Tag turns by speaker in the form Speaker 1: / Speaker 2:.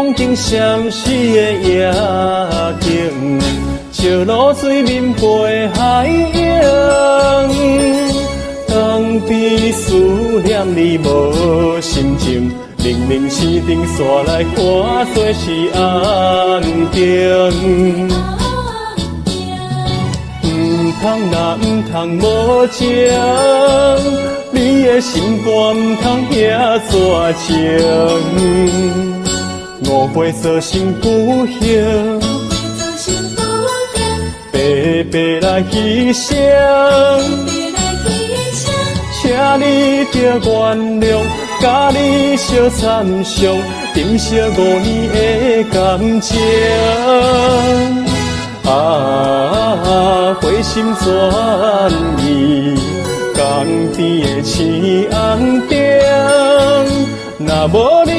Speaker 1: 风景相似的夜景，笑露水面陪海洋。当边思念你无心情，明明是顶山来看做是安定。唔通若唔通无情，你的心肝唔通遐绝情。误会做成不幸，白白来牺牲。请你着原谅，甲你相惨伤，珍惜5年的感情。花心转意，江边的青红灯，若无你。